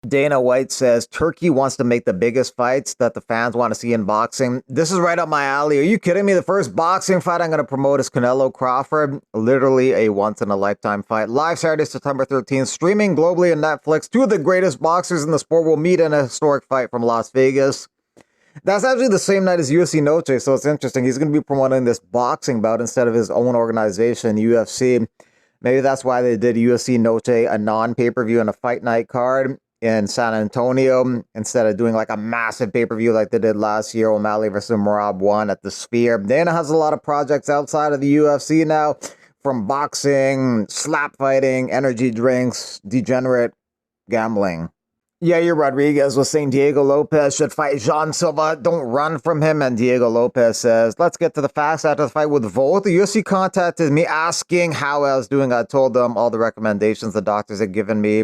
Dana White says Turkey wants to make the biggest fights that the fans want to see in boxing. This is right up my alley. Are you kidding me? The first boxing fight I'm going to promote is Canelo Crawford. Literally a once-in-a-lifetime fight. Live Saturday, September 13th. Streaming globally on Netflix. Two of the greatest boxers in the sport will meet in a historic fight from Las Vegas. That's actually the same night as UFC Noche, so it's interesting. He's going to be promoting this boxing bout instead of his own organization, UFC. Maybe that's why they did UFC Noche, a non-pay-per-view and a fight night card in San Antonio, instead of doing like a massive pay-per-view like they did last year. O'Malley versus Merab 1 at the Sphere. Dana has a lot of projects outside of the UFC now, from boxing, slap fighting, energy drinks, degenerate gambling. Yair Rodriguez was saying Diego Lopez should fight Jean Silva. Don't run from him. And Diego Lopez says, let's get to the facts. After the fight with Volt, the UFC contacted me asking how I was doing. I told them all the recommendations the doctors had given me.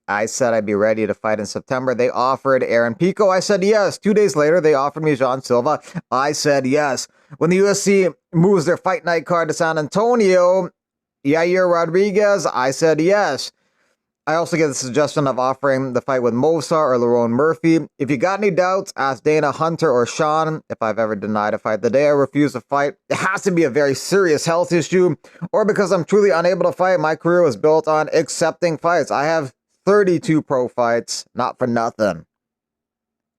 I said I'd be ready to fight in September. They offered Aaron Pico. I said yes. 2 days later, they offered me Jean Silva. I said yes. When the UFC moves their fight night card to San Antonio, Yair Rodriguez, I said yes. I also get the suggestion of offering the fight with Mosa or Lerone Murphy. If you got any doubts, ask Dana, Hunter, or Sean if I've ever denied a fight. The day I refuse to fight, it has to be a very serious health issue, or because I'm truly unable to fight. My career was built on accepting fights. I have 32 pro fights, not for nothing.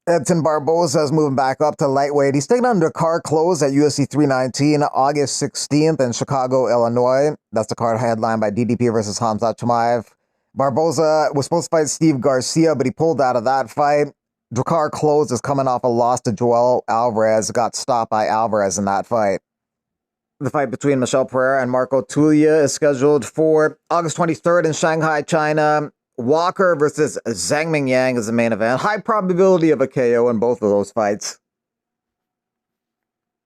Edson Barboza is moving back up to lightweight. He's taking under card close at UFC 319, August 16th in Chicago, Illinois. That's the card headlined by DDP versus Hamzat Chimaev. Barboza was supposed to fight Steve Garcia, but he pulled out of that fight. Drakkar Klose is coming off a loss to Joel Alvarez, got stopped by Alvarez in that fight. The fight between Michel Pereira and Marco Tullia is scheduled for August 23rd in Shanghai, China. Walker versus Zhang Mingyang is the main event. High probability of a KO in both of those fights.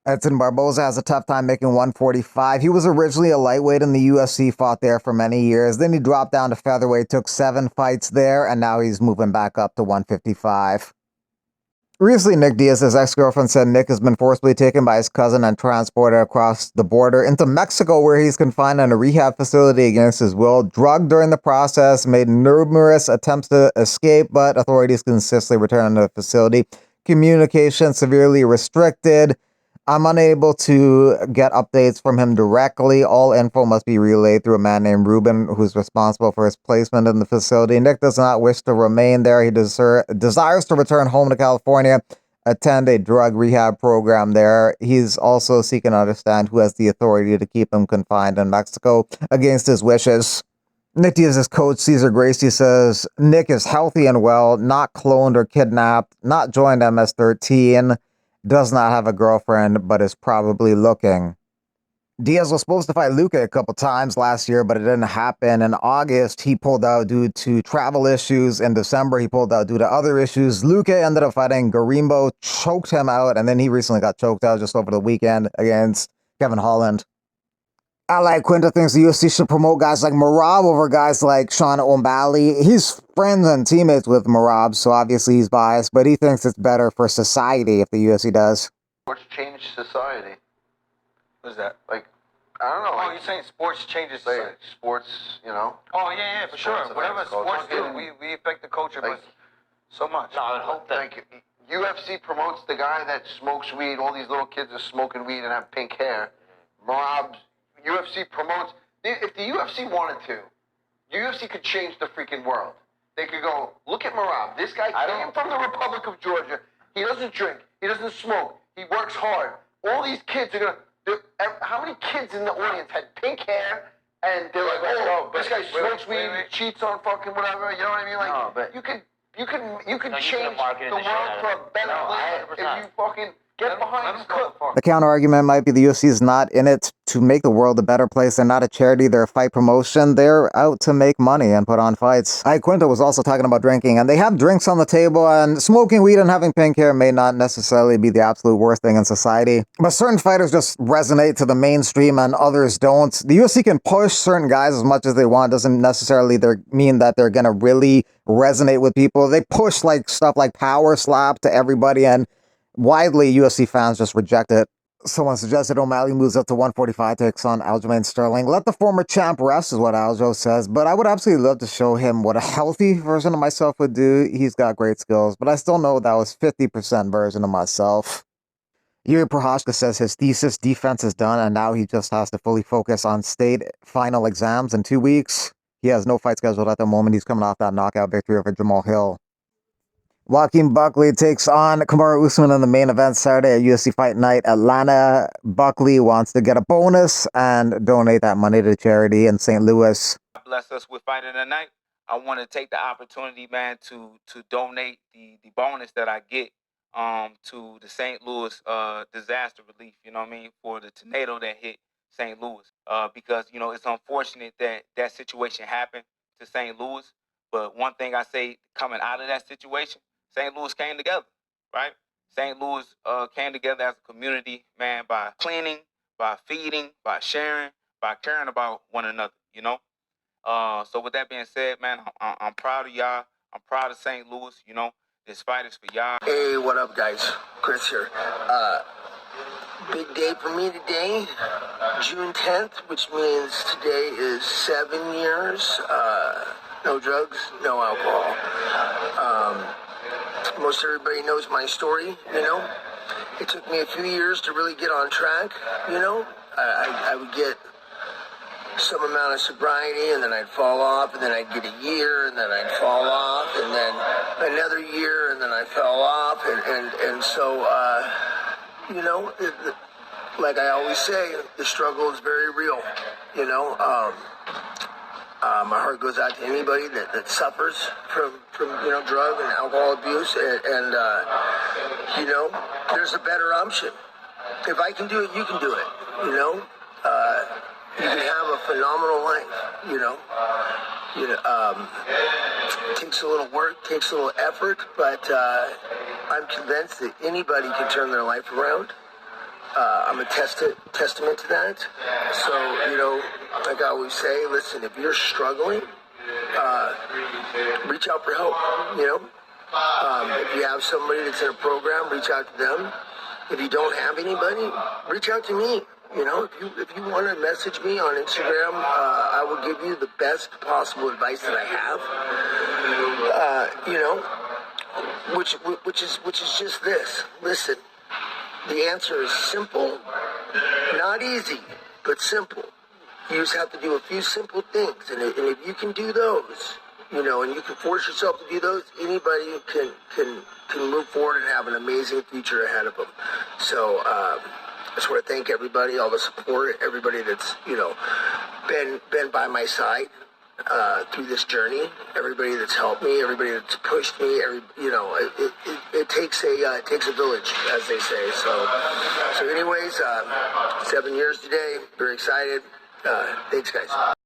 Edson Barboza has a tough time making 145. He was originally a lightweight in the UFC, fought there for many years. Then he dropped down to featherweight, took 7 fights there, and now he's moving back up to 155. Recently, Nick Diaz's ex-girlfriend said Nick has been forcibly taken by his cousin and transported across the border into Mexico, where he's confined in a rehab facility against his will, drugged during the process, made numerous attempts to escape, but authorities consistently return him to the facility. Communication severely restricted. I'm unable to get updates from him directly. All info must be relayed through a man named Ruben, who's responsible for his placement in the facility. Nick does not wish to remain there. He desires to return home to California, attend a drug rehab program there. He's also seeking to understand who has the authority to keep him confined in Mexico against his wishes. Nick Diaz's coach, Cesar Gracie, says Nick is healthy and well, not cloned or kidnapped, not joined MS-13, does not have a girlfriend, but is probably looking. Diaz was supposed to fight Luque a couple times last year, but it didn't happen. In August, he pulled out due to travel issues. In December, he pulled out due to other issues. Luque ended up fighting Garimbo, choked him out, and then he recently got choked out just over the weekend against Kevin Holland. Ally Quinta thinks the UFC should promote guys like Merab over guys like Sean O'Malley. He's friends and teammates with Merab, so obviously he's biased, but he thinks it's better for society if the UFC does. Sports change society. What's that? Like, I don't know. Oh, you're saying sports changes like society? Sports, you know? Oh, yeah, for sure. Whatever sports do, we affect the culture, like, but so much. No, I hope that... Like, UFC promotes the guy that smokes weed. All these little kids are smoking weed and have pink hair. Merab's UFC promotes. If the UFC wanted to, UFC could change the freaking world. They could go, look at Merab. This guy came from the Republic of Georgia. He doesn't drink. He doesn't smoke. He works hard. All these kids are gonna. How many kids in the audience had pink hair and they're like, oh, this guy smokes weed, cheats on fucking whatever. You know what I mean? Like, no, but you could no, change the world for a better place if you fucking get behind this motherfucker. The counter-argument might be the UFC is not in it to make the world a better place. They're not a charity. They're a fight promotion. They're out to make money and put on fights. Quinta was also talking about drinking, and they have drinks on the table, and smoking weed and having pink hair may not necessarily be the absolute worst thing in society. But certain fighters just resonate to the mainstream and others don't. The UFC can push certain guys as much as they want. Doesn't necessarily mean that they're going to really resonate with people. They push like stuff like power slap to everybody, and widely, UFC fans just reject it. Someone suggested O'Malley moves up to 145, takes on Aljamain Sterling. Let the former champ rest is what Aljo says, but I would absolutely love to show him what a healthy version of myself would do. He's got great skills, but I still know that was 50% version of myself. Yuri Prohashka says his thesis defense is done, and now he just has to fully focus on state final exams in 2 weeks. He has no fight scheduled at the moment. He's coming off that knockout victory over Jamal Hill. Wim Buckley takes on Kamaru Usman in the main event Saturday at UFC Fight Night Atlanta. Buckley wants to get a bonus and donate that money to charity in St. Louis. Bless us with fighting tonight. I want to take the opportunity, man, to donate the bonus that I get to the St. Louis disaster relief, you know what I mean, for the tornado that hit St. Louis. Because, you know, it's unfortunate that that situation happened to St. Louis. But one thing I say coming out of that situation, St. Louis came together, right? St. Louis came together as a community, man, by cleaning, by feeding, by sharing, by caring about one another, you know? So with that being said, man, I'm proud of y'all. I'm proud of St. Louis, you know? This fight is for y'all. Hey, what up, guys? Chris here. Big day for me today, June 10th, which means today is 7 years. No drugs, no alcohol. Most everybody knows my story, you know. It took me a few years to really get on track, you know. I would get some amount of sobriety, and then I'd fall off, and then I'd get a year, and then I'd fall off, and then another year, and then I fell off, and so, you know, like I always say, the struggle is very real, you know. My heart goes out to anybody that suffers from you know, drug and alcohol abuse, and you know, there's a better option. If I can do it, you can do it, you know. You can have a phenomenal life, you know. It takes a little work, takes a little effort, but I'm convinced that anybody can turn their life around. I'm a testament to that. So, you know, like I always say, listen, if you're struggling, reach out for help, you know. If you have somebody that's in a program, reach out to them. If you don't have anybody, reach out to me. You know, if you want to message me on Instagram, I will give you the best possible advice that I have. You know, which is just this. Listen, the answer is simple, not easy, but simple. You just have to do a few simple things, and if you can do those, you know, and you can force yourself to do those, anybody can move forward and have an amazing future ahead of them. So. I just want to thank everybody, all the support, everybody that's, you know, been by my side through this journey, everybody that's helped me, everybody that's pushed me. You know, it takes a village, as they say. So anyways, 7 years today. Very excited. Thanks, guys.